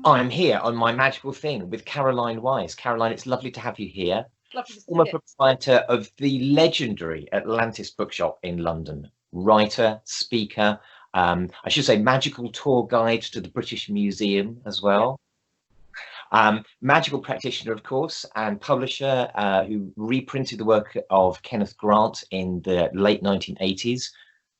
I'm here on my magical thing with Caroline Wise. Caroline, it's lovely to have you here. Lovely to see Former you. proprietor of the legendary Atlantis Bookshop in London. Writer, speaker, I should say magical tour guide to the British Museum as well. Magical practitioner, of course, and publisher who reprinted the work of Kenneth Grant in the late 1980s,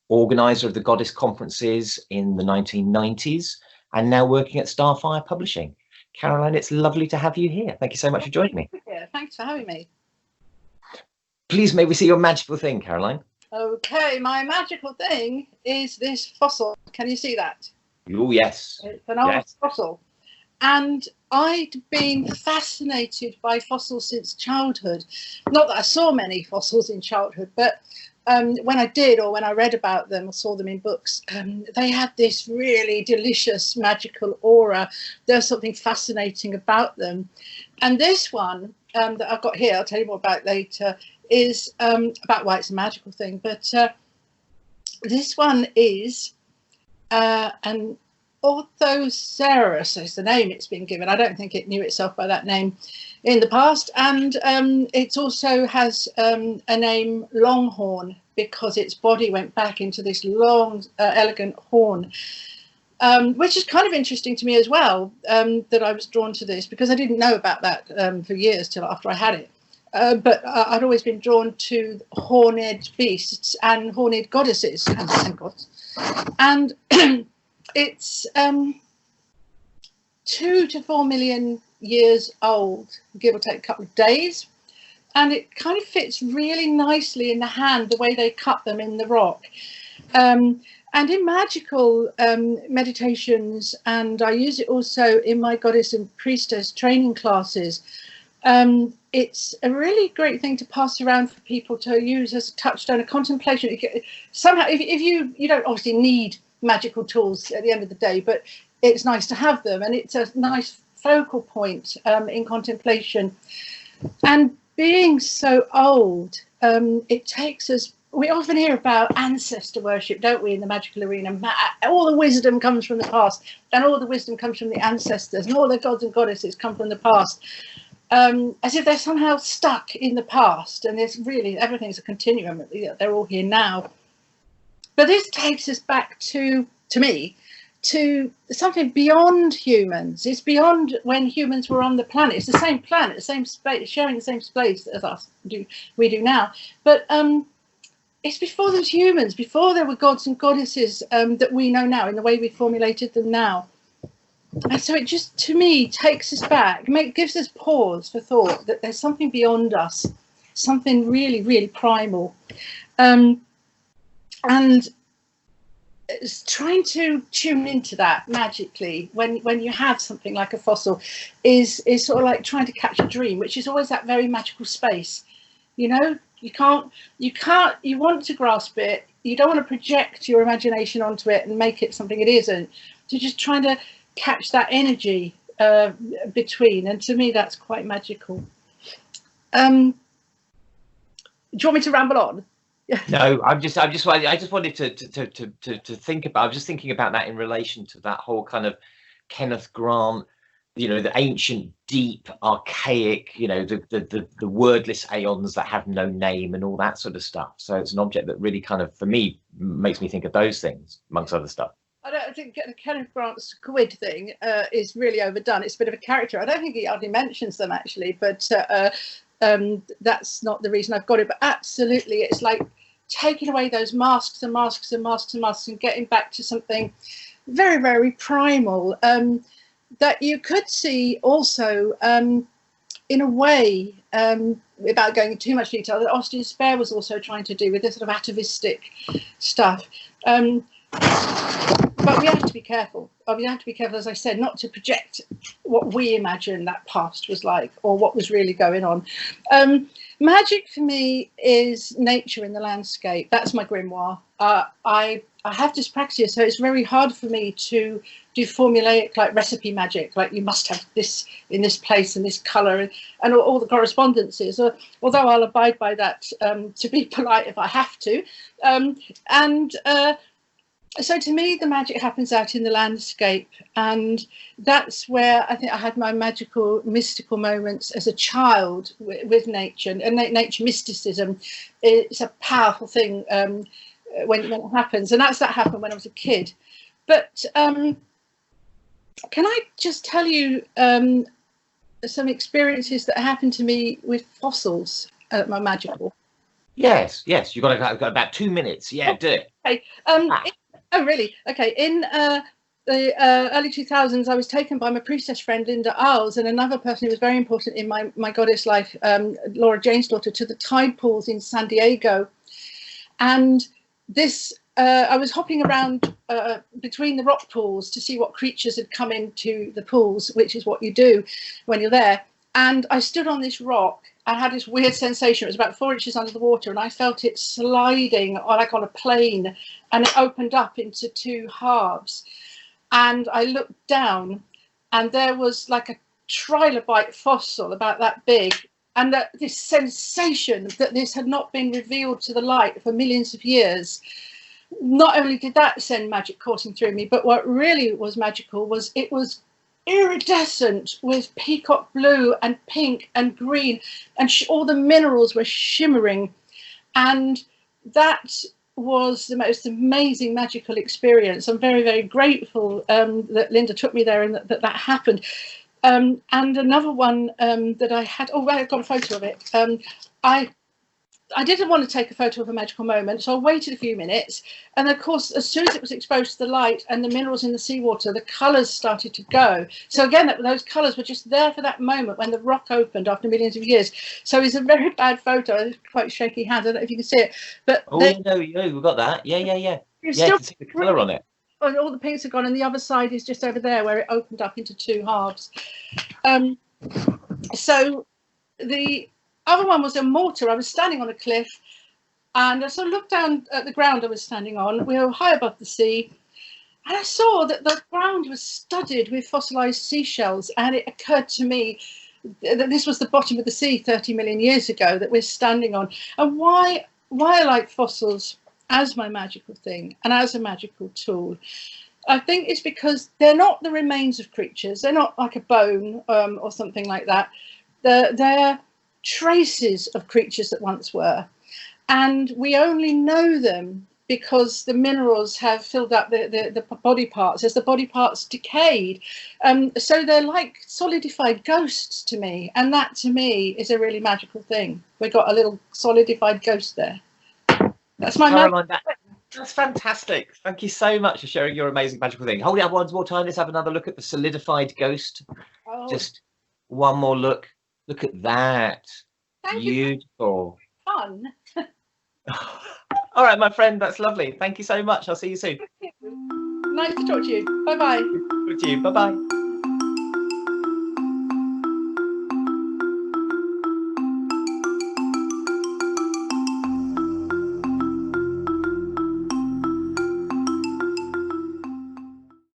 organizer of the Goddess conferences in the 1990s, and now working at Starfire Publishing. Caroline, it's lovely to have you here. Thank you so much for joining me. Yeah, thanks for having me. Please may we see your magical thing, Caroline? Okay, my magical thing is this fossil. Can you see that? Oh, yes. It's an old fossil. And I'd been fascinated by fossils since childhood. Not that I saw many fossils in childhood, but when I did, or when I read about them or saw them in books, they had this really delicious magical aura. There's something fascinating about them. And this one that I've got here, I'll tell you more about later, is about why it's a magical thing. But this one is an Orthoceras is the name it's been given. I don't think it knew itself by that name in the past, and it also has a name Longhorn because its body went back into this long elegant horn, which is kind of interesting to me as well, that I was drawn to this because I didn't know about that for years till after I had it. But I'd always been drawn to horned beasts and horned goddesses and gods, and it's 2 to 4 million years old, give or take a couple of days, and it kind of fits really nicely in the hand, the way they cut them in the rock. And in magical meditations, and I use it also in my goddess and priestess training classes, it's a really great thing to pass around for people to use as a touchstone of contemplation. Somehow, if you don't obviously need magical tools at the end of the day, but it's nice to have them, and it's a nice focal point in contemplation. And being so old, it takes us, we often hear about ancestor worship, don't we, in the magical arena? All the wisdom comes from the past, and all the wisdom comes from the ancestors, and all the gods and goddesses come from the past, as if they're somehow stuck in the past, and there's really, everything's a continuum. They're all here now. But this takes us back to me, to something beyond humans. It's beyond when humans were on the planet. It's the same planet, the same space, sharing the same space as us we do now. But it's before there was humans, before there were gods and goddesses that we know now in the way we formulated them now. And so it just, to me, takes us back, gives us pause for thought that there's something beyond us, something really, really primal. And it's trying to tune into that magically when you have something like a fossil is sort of like trying to catch a dream, which is always that very magical space. You know, you want to grasp it, you don't want to project your imagination onto it and make it something it isn't. You're just trying to catch that energy between, and to me that's quite magical. Do you want me to ramble on? No, I just wanted to think about. I was just thinking about that in relation to that whole kind of Kenneth Grant, you know, the ancient, deep, archaic, you know, the wordless aeons that have no name and all that sort of stuff. So it's an object that really kind of, for me, makes me think of those things amongst other stuff. I don't think Kenneth Grant's squid thing is really overdone. It's a bit of a character. I don't think he hardly mentions them actually, but that's not the reason I've got it. But absolutely, it's like taking away those masks and masks and masks and masks and getting back to something very, very primal that you could see also in a way, without going into too much detail, that Austin Spare was also trying to do with this sort of atavistic stuff. But we have to be careful. We have to be careful, as I said, not to project what we imagine that past was like or what was really going on. Magic for me is nature in the landscape. That's my grimoire. I have dyspraxia, so it's very hard for me to do formulaic, like recipe magic, like you must have this in this place and this colour and all the correspondences, although I'll abide by that to be polite if I have to. So to me, the magic happens out in the landscape, and that's where I think I had my magical, mystical moments as a child with nature. And nature mysticism, it's a powerful thing when it happens, and that happened when I was a kid. But can I just tell you some experiences that happened to me with fossils at my magical? Yes, you've got about 2 minutes. Yeah, do it. Okay. Oh, really? Okay. In the early 2000s, I was taken by my priestess friend Linda Isles and another person who was very important in my goddess life, Laura Jane's daughter, to the tide pools in San Diego. And this, I was hopping around between the rock pools to see what creatures had come into the pools, which is what you do when you're there. And I stood on this rock. I had this weird sensation. It was about 4 inches under the water, and I felt it sliding like on a plane, and it opened up into 2 halves. And I looked down, and there was like a trilobite fossil about that big, and this sensation that this had not been revealed to the light for millions of years. Not only did that send magic coursing through me, but what really was magical was it was iridescent with peacock blue and pink and green, and all the minerals were shimmering, and that was the most amazing magical experience. I'm very, very grateful that Linda took me there and that happened. And another one that I had, oh, I got a photo of it. I didn't want to take a photo of a magical moment, so I waited a few minutes. And of course, as soon as it was exposed to the light and the minerals in the seawater, the colours started to go. So again, those colours were just there for that moment when the rock opened after millions of years. So it's a very bad photo. It's quite shaky hand. I don't know if you can see it. But oh, we've got that. Yeah. You can see the colour on it. All the pinks are gone, and the other side is just over there where it opened up into 2 halves. So the other one was a mortar. I was standing on a cliff, and I sort of looked down at the ground I was standing on. We were high above the sea, and I saw that the ground was studded with fossilized seashells, and it occurred to me that this was the bottom of the sea 30 million years ago that we're standing on. And why I like fossils as my magical thing and as a magical tool, I think it's because they're not the remains of creatures. They're not like a bone or something like that. They're traces of creatures that once were, and we only know them because the minerals have filled up the body parts as the body parts decayed. So they're like solidified ghosts to me, and that to me is a really magical thing. We've got a little solidified ghost there. That's my Caroline, that's fantastic. Thank you so much for sharing your amazing magical thing. Hold it up one more time. Let's have another look at the solidified ghost. Oh. Just one more look. Look at that. Thank Beautiful. You. Fun. All right, my friend, that's lovely. Thank you so much. I'll see you soon. Nice to talk to you. Bye-bye. Good to you. Bye-bye.